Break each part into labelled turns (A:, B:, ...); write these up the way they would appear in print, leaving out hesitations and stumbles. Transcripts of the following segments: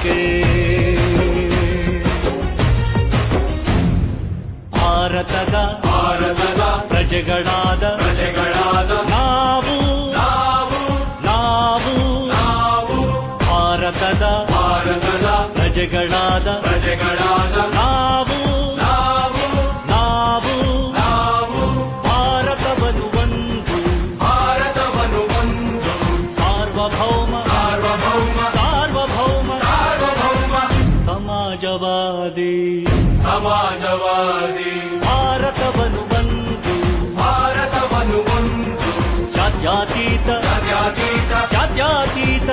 A: ರಾಷ್ಟ್ರಕ್ಕೆ ಭಾರತದ ಪ್ರಜೆಗಳಾದ ನಾವು ಭಾರತದ ಪ್ರಜೆಗಳಾದ ನಾವು ಭಾರತವನ್ನು ಒಂದು ಸಾರ್ವಭೌಮ ಸಮಾಜವಾದಿ ಭಾರತವನ್ನು ಒಂದು ಜಾತ್ಯತೀತ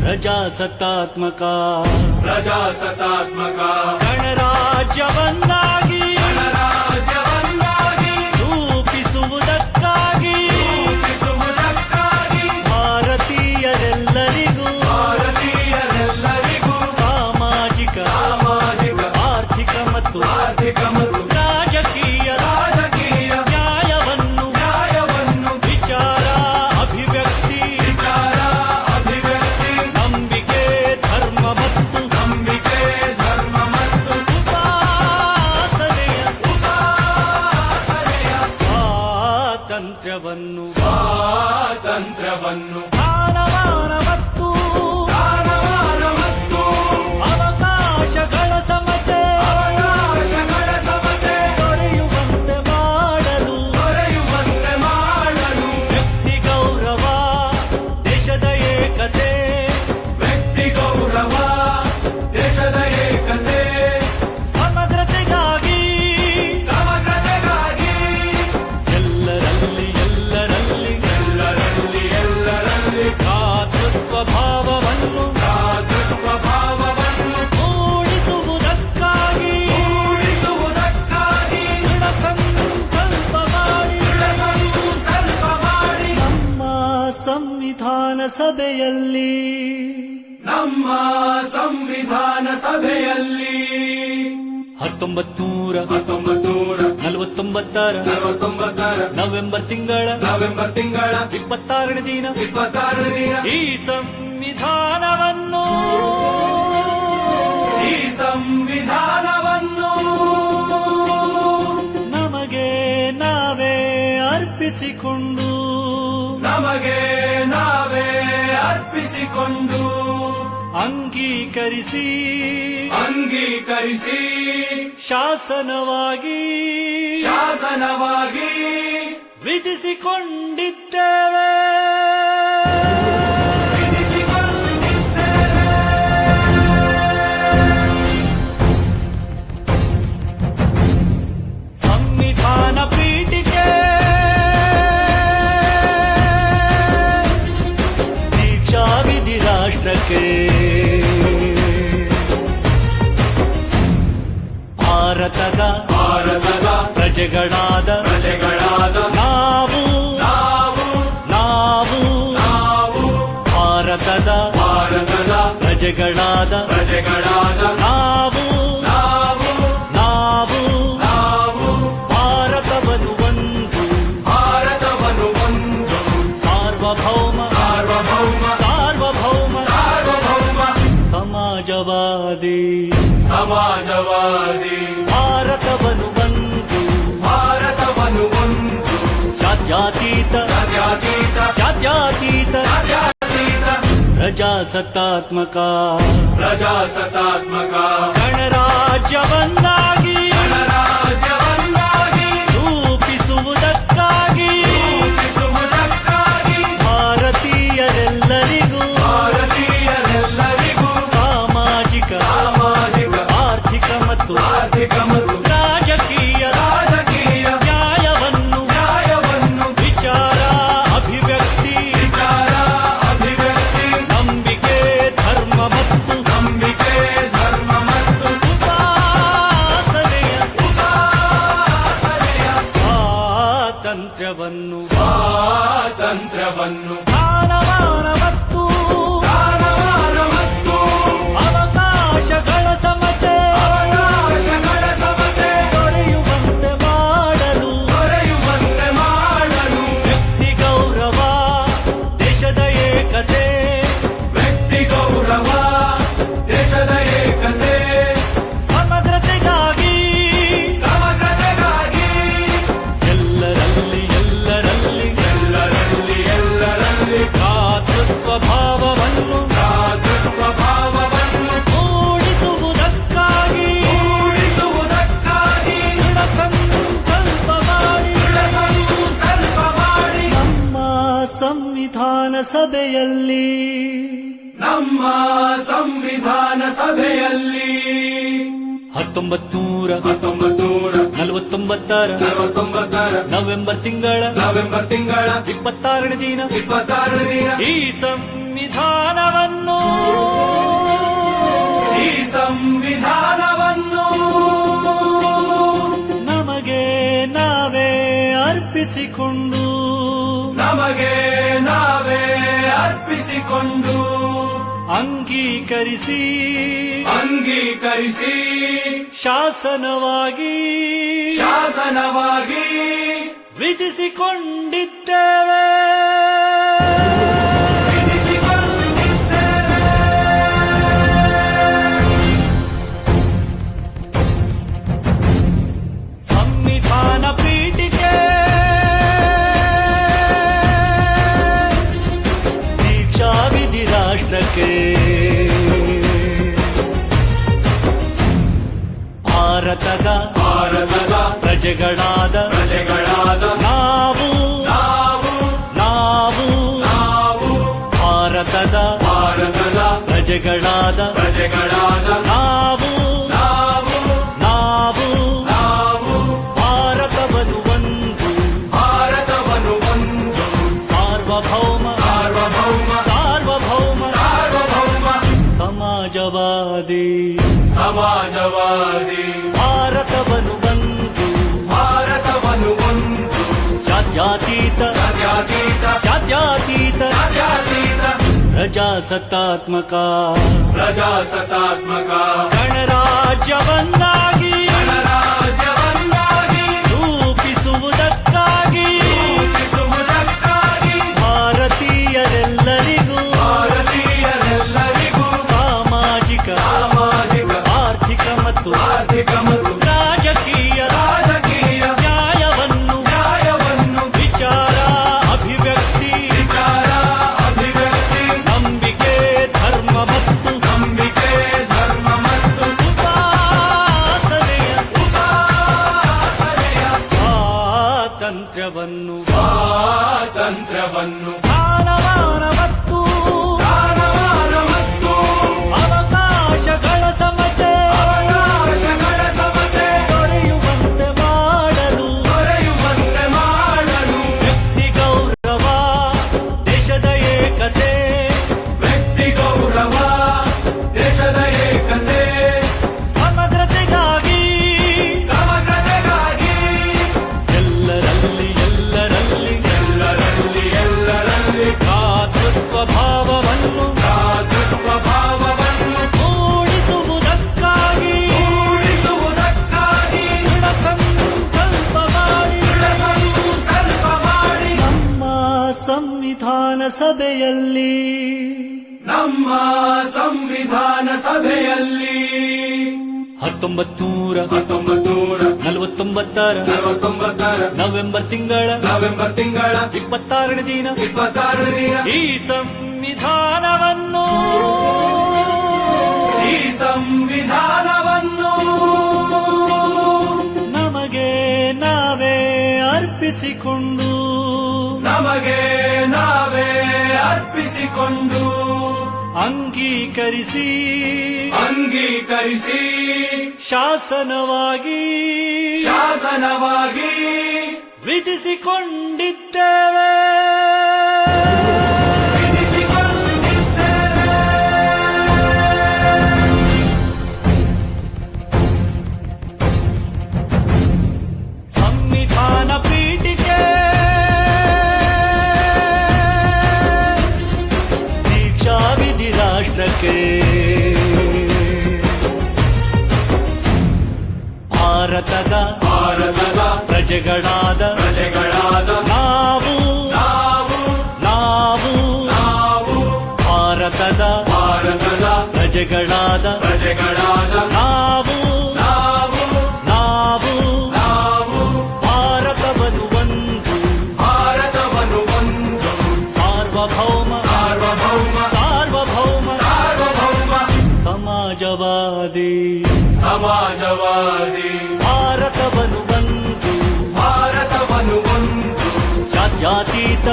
A: ಪ್ರಜಾಸತ್ತಾತ್ಮಕ ಗಣರಾಜ್ಯವನ್ನಾಗಿ ರೂಪಿಸುವುದಕ್ಕಾಗಿ ಭಾರತೀಯರೆಲ್ಲರಿಗೂ ಸಾಮಾಜಿಕ ಆರ್ಥಿಕ ಮತ್ತು ರಾಜಕೀಯ ನ್ಯಾಯವನ್ನು ವಿಚಾರ ಅಭಿವ್ಯಕ್ತಿ ನಂಬಿಕೆ ಧರ್ಮ ಮತ್ತು ಉಪಾಸನೆಯ ಸ್ವಾತಂತ್ರ್ಯವನ್ನು ಸ್ಥಾನಮಾನ ಮತ್ತು ಅವಕಾಶಗಳ ಸಮತೆ ದೊರೆಯುವಂತೆ ಮಾಡಲು ವ್ಯಕ್ತಿ ಗೌರವ ದೇಶದ ಏಕತೆ ಸಮಗ್ರತೆಗಾಗಿ ಎಲ್ಲರಲ್ಲಿ ಭ್ರಾತೃತ್ವ ಭಾವವನ್ನು ಮೂಡಿಸುವುದಕ್ಕಾಗಿ ದೃಢ ಸಂಕಲ್ಪ ಮಾಡಿ ನಮ್ಮ ಸಂವಿಧಾನ ಸಭೆಯಲ್ಲಿ 1949 ನವೆಂಬರ್ ತಿಂಗಳ 26ನೇ ದಿನ ಈ ಸಂವಿಧಾನವನ್ನು ನಮಗೆ ನಾವೇ ಅರ್ಪಿಸಿಕೊಂಡು ಅಂಗೀಕರಿಸಿ ಶಾಸನವಾಗಿ ವಿಧಿಸಿಕೊಂಡಿದ್ದೇವೆ. ಸಂವಿಧಾನ ಪೀಠಿಕೆ ದೀಕ್ಷಾ ವಿಧಿ ರಾಷ್ಟ್ರಕ್ಕೆ ಭಾರತದ ಪ್ರಜೆಗಳಾದ ನಾವು ಭಾರತದ ಪ್ರಜೆಗಳಾದ ನಾವು ಭಾರತವನ್ನು ಒಂದು ಸಾರ್ವಭೌಮ ಸಮಾಜವಾದಿ ಭಾರತವನ್ನು ಒಂದು ಜಾತ್ಯತೀತ ಪ್ರಜಾಸತ್ತಾತ್ಮಕ ಗಣರಾಜ್ಯವನ್ನಾಗಿ ರೂಪಿಸುವುದಕ್ಕಾಗಿ ಭಾರತೀಯರೆಲ್ಲರಿಗೂ ಸಾಮಾಜಿಕ ಆರ್ಥಿಕ ಮತ್ತು ರಾಜಕೀಯ ನ್ಯಾಯವನ್ನು ವಿಚಾರ ಅಭಿವ್ಯಕ್ತಿ ನಂಬಿಕೆ ಧರ್ಮ ಮತ್ತು ಉಪಾಸನೆ
B: ಸಭೆಯಲ್ಲಿ
A: 1949 ನವೆಂಬರ್ ತಿಂಗಳ 26ನೇ ದಿನ ಈ ಸಂವಿಧಾನವನ್ನು ನಮಗೆ ನಾವೇ ಅರ್ಪಿಸಿಕೊಂಡು ಅಂಗೀಕರಿಸಿ ಶಾಸನವಾಗಿ ವಿಧಿಸಿಕೊಂಡಿದ್ದೇವೆ. ಸಂವಿಧಾನ ಪೀಠಿಕೆ ದೀಕ್ಷಾ ವಿಧಿ ರಾಷ್ಟ್ರಕ್ಕೆ ಭಾರತದ ಪ್ರಜೆಗಳಾದ ನಾವು ಭಾರತದ ಪ್ರಜೆಗಳಾದ ನಾವು ಭಾರತವನ್ನು ಒಂದು ಸಾರ್ವಭೌಮ ಸಮಾಜವಾದಿ ಭಾರತವನ್ನು ಒಂದು ಜಾತ್ಯತೀತ ಪ್ರಜಾಸತ್ತಾತ್ಮಕ ಗಣರಾಜ್ಯವನ್ನಾಗಿ ರೂಪಿಸುವುದಕ್ಕಾಗಿ ಭಾರತೀಯರೆಲ್ಲರಿಗೂ ಸಾಮಾಜಿಕ ಆರ್ಥಿಕ ಮತ್ತು ರಾಜಕೀಯ ನ್ಯಾಯವನ್ನು ವಿಚಾರ ಅಭಿವ್ಯಕ್ತಿ ನಂಬಿಕೆ ಧರ್ಮ ಮತ್ತು ಉಪಾಸನೆಯ ಸ್ವಾತಂತ್ರ್ಯವನ್ನು ಸ್ಥಾನಮಾನ ಮತ್ತು ಅವಕಾಶಗಳ ಸಮತೆ ದೊರೆಯುವಂತೆ ಮಾಡಲು ವ್ಯಕ್ತಿ ಗೌರವ ದೇಶದ ಏಕತೆ ಸಮಗ್ರತೆಗಾಗಿ ಎಲ್ಲರಲ್ಲಿ ಭ್ರಾತೃತ್ವ ಭಾವವನ್ನು ಮೂಡಿಸುವುದಕ್ಕಾಗಿ ದೃಢ ಸಂಕಲ್ಪ ಮಾಡಿ ನಮ್ಮ ಸಂವಿಧಾನ ಸಭೆಯಲ್ಲಿ 1949 ನವೆಂಬರ್ ತಿಂಗಳ 26ನೇ ದಿನ ಈ ಸಂವಿಧಾನವನ್ನು ನಮಗೆ ನಾವೇ ಅರ್ಪಿಸಿಕೊಂಡು ಅಂಗೀಕರಿಸಿ ಶಾಸನವಾಗಿ ವಿಧಿಸಿಕೊಂಡಿದ್ದೇವೆ. ಸಂವಿಧಾನ ಪೀಠಿಕೆ ದೀಕ್ಷಾ ವಿಧಿ ರಾಷ್ಟ್ರಕ್ಕೆ ಭಾರತದ ಪ್ರಜೆಗಳಾದ ನಾವು ಭಾರತದ ಪ್ರಜೆಗಳಾದ ನಾವು ಭಾರತವನ್ನು ಒಂದು ಸಾರ್ವಭೌಮ ಸಮಾಜವಾದಿ ಭಾರತವನ್ನು ಒಂದು ಜಾತ್ಯತೀತ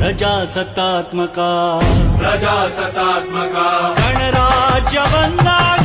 A: ಪ್ರಜಾಸತ್ತಾತ್ಮಕ
B: ಪ್ರಜಾಸತ್ತಾತ್ಮಕ
A: ಗಣರಾಜ್ಯ ಬಂದಾಗ